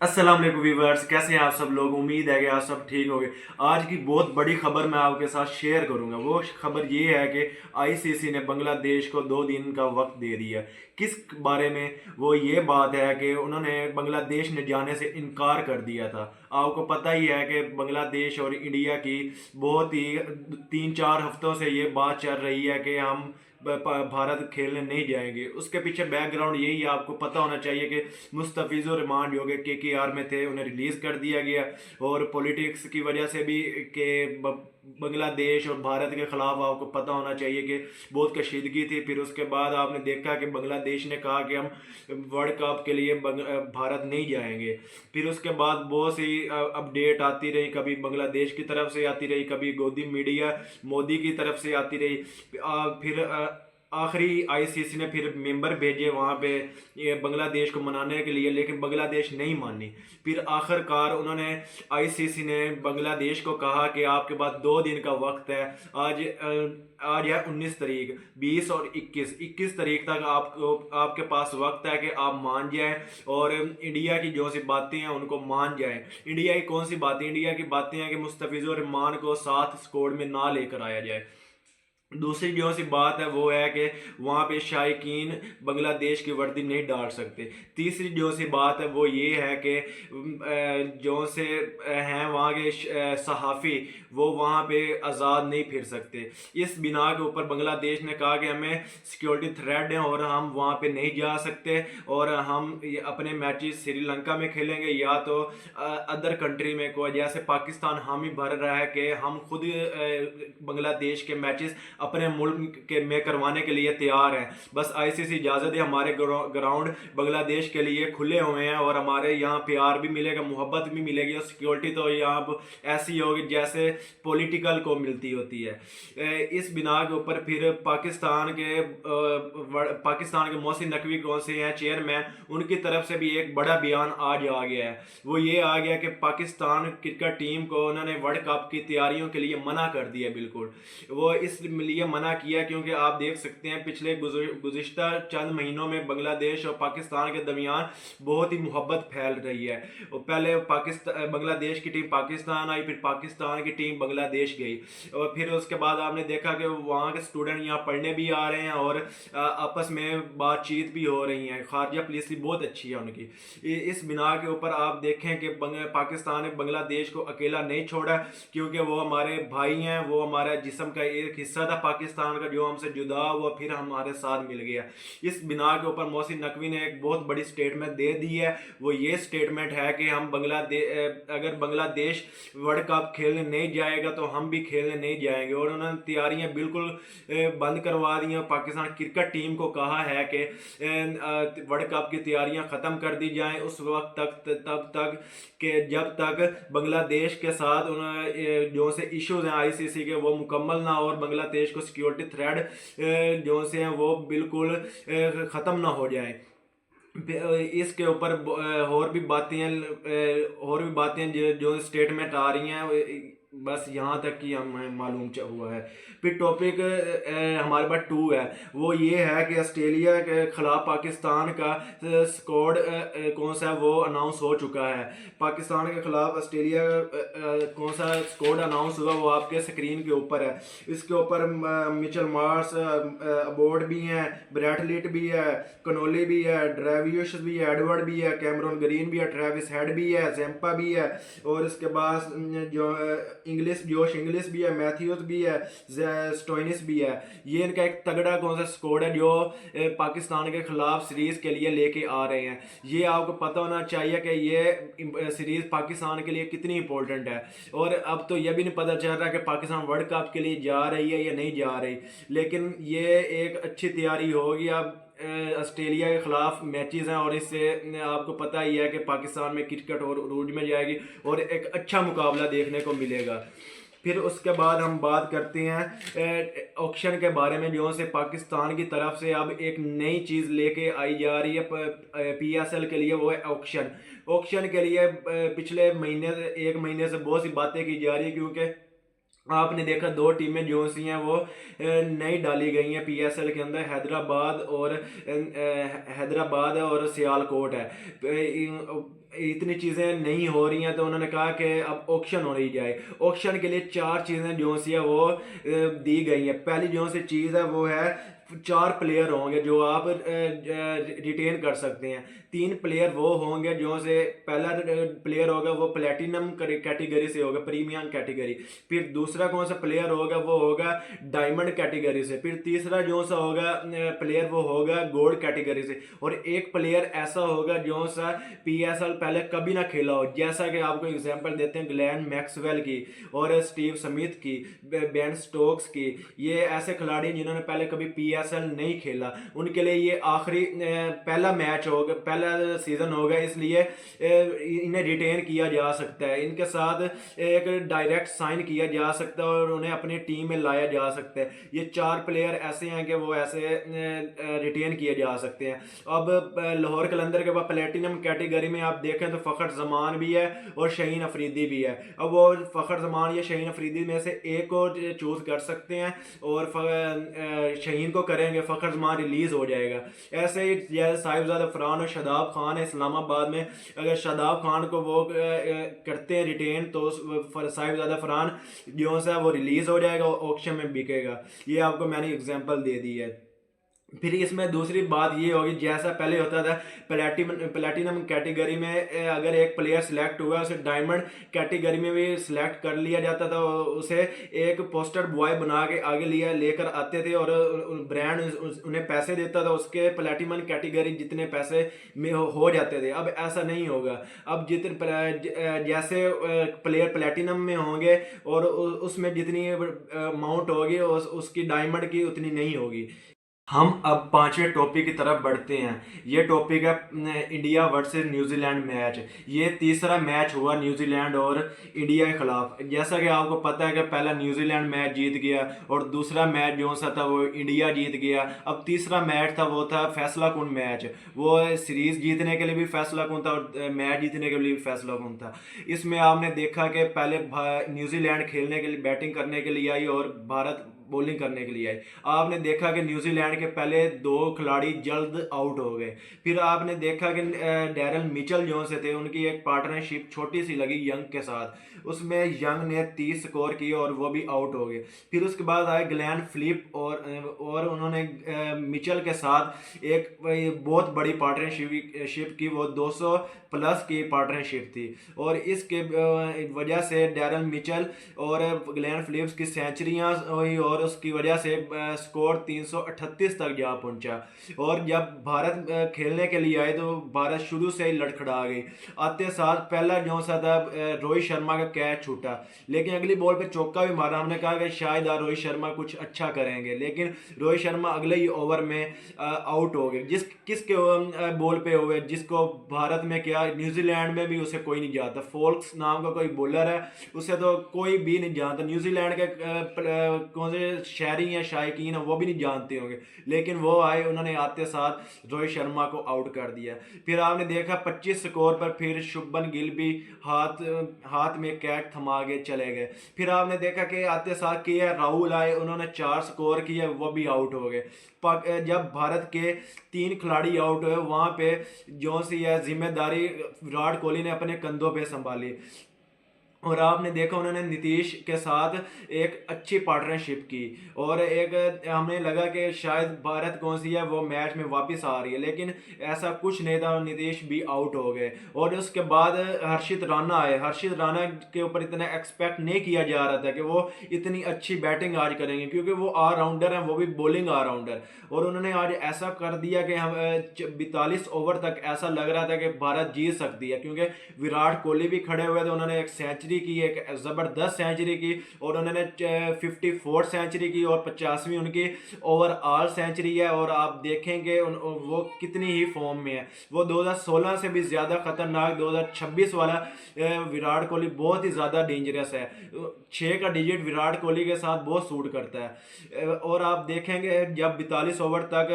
अस्सलाम वालेकुम व्यूवर्स, कैसे हैं आप सब लोग। उम्मीद है कि आप सब ठीक होंगे। आज की बहुत बड़ी खबर मैं आपके साथ शेयर करूंगा। वो खबर ये है कि आईसीसी ने बांग्लादेश को 2 दिन का वक्त दे दिया। किस बारे में? वो ये बात है कि उन्होंने बांग्लादेश ने जाने से इनकार कर दिया था। आपको पता ही है कि बांग्लादेश और इंडिया की बहुत ही 3-4 हफ्तों से ये बात चल रही है कि हम भारत खेलने नहीं जाएंगे। उसके पीछे बैकग्राउंड यही है, आपको पता होना चाहिए कि मुस्तफिजुर रहमान जो कि केकेआर में थे उन्हें रिलीज कर दिया गया। और पॉलिटिक्स की वजह से भी के बांग्लादेश और भारत के खिलाफ आपको पता होना चाहिए कि बहुत कशीदगी थी। फिर उसके बाद आपने देखा कि बांग्लादेश ने कहा कि हम वर्ल्ड कप के लिए भारत नहीं जाएंगे। फिर उसके बाद बहुत सी अपडेट आती रही, कभी बांग्लादेश की तरफ से आती रही, कभी गोदी मीडिया मोदी की तरफ से आती रही। फिर आखिरी आईसीसी ने फिर मेंबर भेजे वहाँ पे ये बांग्लादेश को मनाने के लिए, लेकिन बांग्लादेश नहीं मानी। फिर आखिरकार उन्होंने आईसीसी ने बांग्लादेश को कहा कि आपके पास 2 दिन का वक्त है। आज है 19 तारीख, 20 और 21 तारीख तक आपको आपके पास वक्त है कि आप मान जाएं और इंडिया की जो सी बातें हैं उनको मान जाएं। इंडिया की कौन सी बातें? इंडिया की बातें हैं कि मुस्तफिजुर रहमान को साथ स्क्वाड में ना लेकर आया जाए। दूसरी जो सी बात है वो है कि वहाँ पे शायकीन बांग्लादेश की वर्दी नहीं डाल सकते। तीसरी जो सी बात है वो ये है कि जो से हैं वहाँ के सहाफ़ी, वो वहाँ पे आज़ाद नहीं फिर सकते। इस बिना के ऊपर बांग्लादेश ने कहा कि हमें सिक्योरिटी थ्रेट है और हम वहाँ पे नहीं जा सकते, और हम अपने मैचेस श्रीलंका में खेलेंगे या तो अदर कंट्री में। को जैसे पाकिस्तान हम ही भर रहा है कि हम खुद बांग्लादेश के मैचेस अपने मुल्क के में करवाने के लिए तैयार हैं। बस आईसीसी इजाज़त है, हमारे ग्राउंड बांग्लादेश के लिए खुले हुए हैं और हमारे यहाँ प्यार भी मिलेगा, मोहब्बत भी मिलेगी, और सिक्योरिटी तो यहाँ ऐसी होगी जैसे पॉलिटिकल को मिलती होती है। इस बिना के ऊपर फिर पाकिस्तान के मोहसिन नकवी कौन से हैं चेयरमैन, उनकी तरफ से भी एक बड़ा बयान आज आ गया है। वो ये आ गया कि पाकिस्तान क्रिकेट टीम को उन्होंने वर्ल्ड कप की तैयारियों के लिए मना कर दिया। बिल्कुल वो इसलिए मना किया क्योंकि आप देख सकते हैं पिछले गुज़िश्ता चंद महीनों में बांग्लादेश और पाकिस्तान के दरमियान बहुत ही मोहब्बत फैल रही है। पहले पाकिस्तान बांग्लादेश की टीम पाकिस्तान आई, फिर पाकिस्तान की टीम बांग्लादेश गई, और फिर उसके बाद आपने देखा कि वहाँ के स्टूडेंट यहाँ पढ़ने भी आ रहे हैं और आपस में बातचीत भी हो रही है। खारजा पॉलिसी बहुत अच्छी है उनकी। इस बिना के ऊपर आप देखें कि पाकिस्तान ने बांग्लादेश को अकेला नहीं छोड़ा, क्योंकि वो हमारे भाई हैं, वो हमारा जिस्म का एक हिस्सा था पाकिस्तान का, जो हमसे जुदा हुआ फिर हमारे साथ मिल गया। इस बिना के ऊपर मोहसिन नकवी ने एक बहुत बड़ी स्टेटमेंट दे दी है। वो ये स्टेटमेंट है कि हम अगर बांग्लादेश वर्ल्ड कप खेलने नहीं जाएगा तो हम भी खेलने नहीं जाएंगे, और उन्होंने तैयारियां बिल्कुल बंद करवा दी हैं। पाकिस्तान क्रिकेट टीम को कहा है कि वर्ल्ड कप की तैयारियां ख़त्म कर दी जाएं उस वक्त तक, तब तक कि जब तक बांग्लादेश के साथ जो से इश्यूज हैं आईसीसी के वो मुकम्मल ना हो, और बांग्लादेश को सिक्योरिटी थ्रेट जो से हैं वो बिल्कुल ख़त्म ना हो जाए। इसके ऊपर और भी बातें जो स्टेटमेंट आ रही हैं, बस यहाँ तक कि हमें मालूम हुआ है। फिर टॉपिक हमारे पास 2 है। वो ये है कि ऑस्ट्रेलिया के खिलाफ पाकिस्तान का स्क्वाड कौन सा वो अनाउंस हो चुका है। पाकिस्तान के खिलाफ ऑस्ट्रेलिया कौन सा स्क्वाड अनाउंस हुआ वो आपके स्क्रीन के ऊपर है। इसके ऊपर मिचेल मार्श अबोर्ड भी हैं, ब्रैटलिट भी है, कनोली भी है, ड्रेवियस भी है, एडवर्ड भी है, कैमरन ग्रीन भी है, ट्रेविस हेड भी है, जैम्पा भी है, और इसके बाद जो जोश इंग्लिश भी है, मैथ्यूज भी है, स्टोइनिस भी है। ये इनका एक तगड़ा कौन सा स्क्वाड है जो पाकिस्तान के खिलाफ सीरीज के लिए लेके आ रहे हैं। ये आपको पता होना चाहिए कि ये सीरीज पाकिस्तान के लिए कितनी इंपॉर्टेंट है। और अब तो यह भी नहीं पता चल रहा कि पाकिस्तान वर्ल्ड कप के लिए जा रही है या नहीं जा रही, लेकिन ये एक अच्छी तैयारी होगी। अब ऑस्ट्रेलिया के खिलाफ मैचेस हैं और इससे आपको पता ही है कि पाकिस्तान में क्रिकेट और उरूज में जाएगी और एक अच्छा मुकाबला देखने को मिलेगा। फिर उसके बाद हम बात करते हैं ऑक्शन के बारे में, जो से पाकिस्तान की तरफ से अब एक नई चीज़ लेके आई जा रही है पीएसएल के लिए, वो है ऑक्शन। ऑक्शन के लिए पिछले महीने 1 महीने से बहुत सी बातें की जा रही है, क्योंकि आपने देखा 2 टीमें जो सी हैं वो नई डाली गई हैं पीएसएल के अंदर, हैदराबाद और सियालकोट है। इतनी चीज़ें नहीं हो रही हैं, तो उन्होंने कहा कि अब ऑक्शन हो रही जाए। ऑक्शन के लिए 4 चीज़ें जो सी है वो दी गई हैं। पहली जो सी चीज़ है वो है 4 प्लेयर होंगे जो आप रिटेन कर सकते हैं। 3 प्लेयर वो होंगे जो से पहला प्लेयर होगा वो प्लेटिनम कैटेगरी से होगा, प्रीमियम कैटेगरी। फिर दूसरा कौन सा प्लेयर होगा वो होगा डायमंड कैटेगरी से। फिर तीसरा जो सा होगा प्लेयर वो होगा गोल्ड कैटेगरी से। और एक प्लेयर ऐसा होगा जो सा पीएसएल पहले कभी ना खेला हो, जैसा कि आपको एग्जांपल देते हैं ग्लेन मैक्सवेल की और स्टीव स्मिथ की, बेन स्टोक्स की। ये ऐसे खिलाड़ी जिन्होंने पहले कभी पीएसएल नहीं खेला, उनके लिए ये आखिरी पहला मैच होगा, पहला सीजन होगा, इसलिए इन्हें रिटेन किया जा सकता है। इनके साथ एक डायरेक्ट साइन किया जा सकता है और उन्हें अपनी टीम में लाया जा सकता है। ये 4 प्लेयर ऐसे हैं कि वो ऐसे रिटेन किए जा सकते हैं। अब लाहौर कलंदर के बाद प्लेटिनम कैटेगरी में आप देखें तो फ़खर जमान भी है और शहीन अफरीदी भी है। अब वो फ़खर जमान या शहीन अफरीदी में से एक को चूज़ कर सकते हैं और शहीन को करेंगे, फ़खर जमान रिलीज़ हो जाएगा। ऐसे ही साहिबजादा फरहान और शादाब खान है इस्लामाबाद में, अगर शादाब खान को वो करते हैं रिटेन तो साहिबजादा फरहान जो है वो रिलीज़ हो जाएगा, ऑक्शन में बिकेगा। ये आपको मैंने एग्जांपल दे दी है। फिर इसमें दूसरी बात ये होगी, जैसा पहले होता था प्लेटिनम कैटेगरी में अगर एक प्लेयर सिलेक्ट हुआ उसे डायमंड कैटेगरी में भी सिलेक्ट कर लिया जाता था। उसे एक पोस्टर बॉय बना के आगे लिया लेकर आते थे और ब्रांड उन्हें पैसे देता था, उसके प्लेटिनम कैटेगरी जितने पैसे में हो जाते थे। अब ऐसा नहीं होगा। अब जितने जैसे प्लेयर प्लेटिनम में होंगे और उसमें जितनी अमाउंट होगी उसकी डायमंड की उतनी नहीं होगी। हम अब 5वें टॉपिक की तरफ बढ़ते हैं। ये टॉपिक है इंडिया वर्सेस न्यूजीलैंड मैच। ये तीसरा मैच हुआ न्यूजीलैंड और इंडिया के खिलाफ। जैसा कि आपको पता है कि पहला न्यूजीलैंड मैच जीत गया और दूसरा मैच जो सा था वो इंडिया जीत गया। अब तीसरा मैच था वो था फैसला कुन मैच। वो सीरीज जीतने के लिए भी फैसला कुन था और मैच जीतने के लिए भी फैसला कुन था। इसमें आपने देखा कि पहले न्यूजीलैंड खेलने के लिए बैटिंग करने के लिए आई और भारत बॉलिंग करने के लिए आई। आपने देखा कि न्यूजीलैंड के पहले 2 खिलाड़ी जल्द आउट हो गए। फिर आपने देखा कि डैरल मिचेल जो से थे उनकी एक पार्टनरशिप छोटी सी लगी यंग के साथ, उसमें यंग ने 30 स्कोर किए और वो भी आउट हो गए। फिर उसके बाद आए ग्लेन फिलिप और उन्होंने मिचेल के साथ एक बहुत बड़ी पार्टनरशिप की, वो 200 प्लस की पार्टनरशिप थी। और इसके वजह से डैरल मिचेल और ग्लेन फिलिप्स की सेंचुरियां हुई और उसकी वजह से स्कोर 338 तक जा पहुंचा। और जब भारत खेलने के लिए आए तो भारत शुरू से ही लड़खड़ा गई। आते साथ पहला जो सा था रोहित शर्मा का कैच छूटा, लेकिन अगली बॉल पे चौका भी मारा। हमने कहा कि शायद रोहित शर्मा कुछ अच्छा करेंगे, लेकिन रोहित शर्मा अगले ही ओवर में आउट हो गए। किसके बॉल पे हुए, जिसको भारत में क्या न्यूजीलैंड में भी उसे कोई नहीं जानता। फोल्क्स नाम का कोई बॉलर है, उसे तो कोई भी नहीं जानता। न्यूजीलैंड के कौन से शहरी हैं शायकीन वो भी नहीं जानते होंगे, लेकिन वो आए, उन्होंने आते साथ रोहित शर्मा को आउट कर दिया। फिर आपने देखा 25 स्कोर पर फिर शुभमन गिल भी हाथ में कैच थमा के चले गए। फिर आपने देखा कि आते साथ के राहुल आए, उन्होंने 4 स्कोर किए, वो भी आउट हो गए। जब भारत के 3 खिलाड़ी आउट हुए वहां पे जो सी है जिम्मेदारी विराट कोहली ने अपने कंधों पे संभाली। और आपने देखा उन्होंने नीतीश के साथ एक अच्छी पार्टनरशिप की और एक हमें लगा कि शायद भारत कौन सी है वो मैच में वापस आ रही है, लेकिन ऐसा कुछ नहीं था। नीतीश भी आउट हो गए और उसके बाद हर्षित राणा आए। हर्षित राणा के ऊपर इतना एक्सपेक्ट नहीं किया जा रहा था कि वो इतनी अच्छी बैटिंग आज करेंगे, क्योंकि वो ऑलराउंडर हैं, वो भी बॉलिंग ऑलराउंडर। और उन्होंने आज ऐसा कर दिया कि हम 42 ओवर तक ऐसा लग रहा था कि भारत जीत सकती है, क्योंकि विराट कोहली भी खड़े हुए थे। उन्होंने एक सेंचुरी की, एक जबरदस्त सेंचुरी की और उन्होंने 54 सेंचुरी की और 50वीं उनकी ओवरऑल सेंचुरी है। और आप देखेंगे वो कितनी ही फॉर्म में है। वो 2016 से भी ज़्यादा खतरनाक 2026 वाला विराट कोहली बहुत ही ज़्यादा डेंजरस है। 6 का डिजिट विराट कोहली के साथ बहुत सूट करता है। और आप देखेंगे जब 42 ओवर तक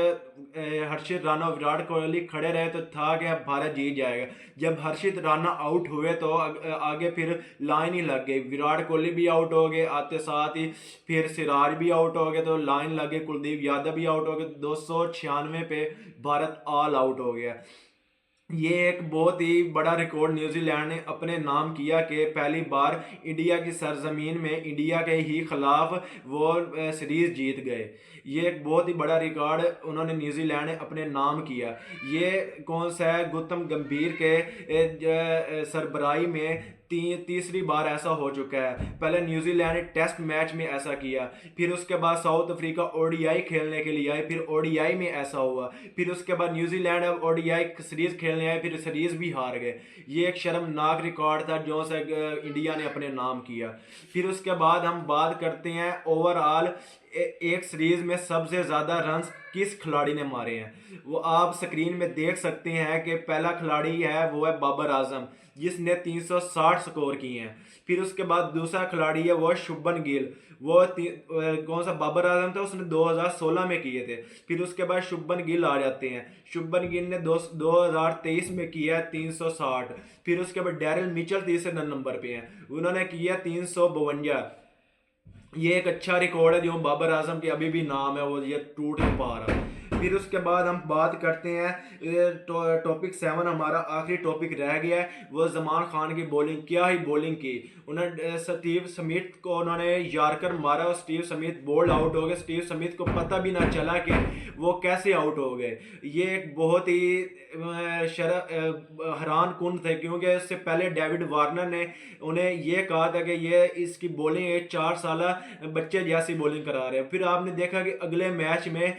हर्षित राणा विराट कोहली खड़े रहे तो था कि भारत जीत जाएगा। जब हर्षित राणा आउट हुए तो आगे फिर लाइन ही लग गई। विराट कोहली भी आउट हो गए, आते साथ ही फिर सिराज भी आउट हो गए, तो लाइन लग गई। कुलदीप यादव भी आउट हो गए। 296 पे भारत ऑल आउट हो गया। ये एक बहुत ही बड़ा रिकॉर्ड न्यूजीलैंड ने अपने नाम किया कि पहली बार इंडिया की सरजमीन में इंडिया के ही खिलाफ वो सीरीज जीत गए। ये एक बहुत ही बड़ा रिकॉर्ड उन्होंने न्यूजीलैंड ने अपने नाम किया। ये कौन सा है, गौतम गंभीर के सरबराही में तीसरी बार ऐसा हो चुका है। पहले न्यूजीलैंड ने टेस्ट मैच में ऐसा किया, फिर उसके बाद साउथ अफ्रीका ओडीआई खेलने के लिए आए, फिर ओडीआई में ऐसा हुआ, फिर उसके बाद न्यूजीलैंड अब ओडीआई सीरीज खेलने आए, फिर सीरीज भी हार गए। ये एक शर्मनाक रिकॉर्ड था जो से इंडिया ने अपने नाम किया। फिर उसके बाद हम बात करते हैं ओवरऑल एक सीरीज में सबसे ज़्यादा रन किस खिलाड़ी ने मारे हैं। वो आप स्क्रीन में देख सकते हैं कि पहला खिलाड़ी है वो है बाबर आजम, जिसने 360 स्कोर किए हैं। फिर उसके बाद दूसरा खिलाड़ी है वो शुभमन गिल, वो कौन सा बाबर आजम था उसने 2016 में किए थे। फिर उसके बाद शुभमन गिल आ जाते हैं। शुभमन गिल ने 2023 में किया है 360। फिर उसके बाद डैरिल मिचेल तीसरे नंबर पे हैं, उन्होंने किया 352। ये एक अच्छा रिकॉर्ड है जो बाबर आजम के अभी भी नाम है, वो ये टूट नहीं पा रहा। फिर उसके बाद हम बात करते हैं टॉपिक 7 हमारा आखिरी टॉपिक रह गया है, वो जमान खान की बॉलिंग। क्या ही बॉलिंग की उन्होंने, स्टीव स्मिथ को उन्होंने यार्कर मारा और स्टीव स्मिथ बोल्ड आउट हो गए। स्टीव स्मिथ को पता भी ना चला कि वो कैसे आउट हो गए। ये एक बहुत ही हैरान कुन थे, क्योंकि इससे पहले डेविड वार्नर ने उन्हें ये कहा था कि ये इसकी बॉलिंग एक 4 साल बच्चे जैसी बॉलिंग करा रहे हैं। फिर आपने देखा कि अगले मैच में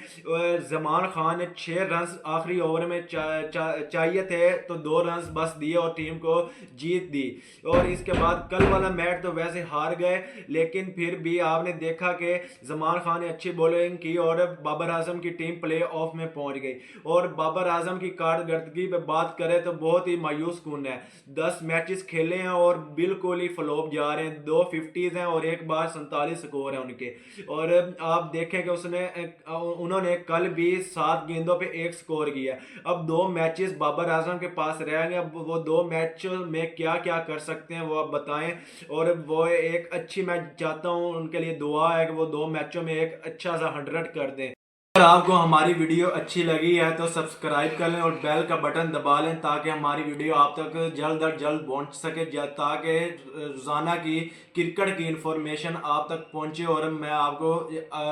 जमान खान ने 6 रन आखिरी ओवर में चाहिए थे, तो 2 रन बस दिए और टीम को जीत दी। और इसके बाद कल वाला मैच तो वैसे हार गए, लेकिन फिर भी आपने देखा कि जमान खान ने अच्छी बॉलिंग की और बाबर आजम की टीम प्ले ऑफ में पहुंच गई। और बाबर आजम की कारकर्दगी पे बात करें तो बहुत ही मायूस कुन है। 10 मैचेस खेले हैं और बिल्कुल ही फ्लॉप जा रहे हैं। 2 50s हैं और एक बार 47 स्कोर है उनके। और आप देखें कि उन्होंने कल भी 7 गेंदों पे 1 स्कोर किया। अब 2 मैचेस बाबर आजम के पास रह गए, अब वो 2 मैच में क्या क्या कर सकते हैं वो आप बताएं। और वो एक अच्छी मैच चाहता हूं, उनके लिए दुआ है कि वो 2 मैचों में एक अच्छा सा 100 कर दें। अगर आपको हमारी वीडियो अच्छी लगी है तो सब्सक्राइब कर लें और बेल का बटन दबा लें, ताकि हमारी वीडियो आप तक जल्द अज जल्द पहुंच सके, ताकि रोज़ाना की क्रिकेट की इंफॉर्मेशन आप तक पहुंचे और मैं आपको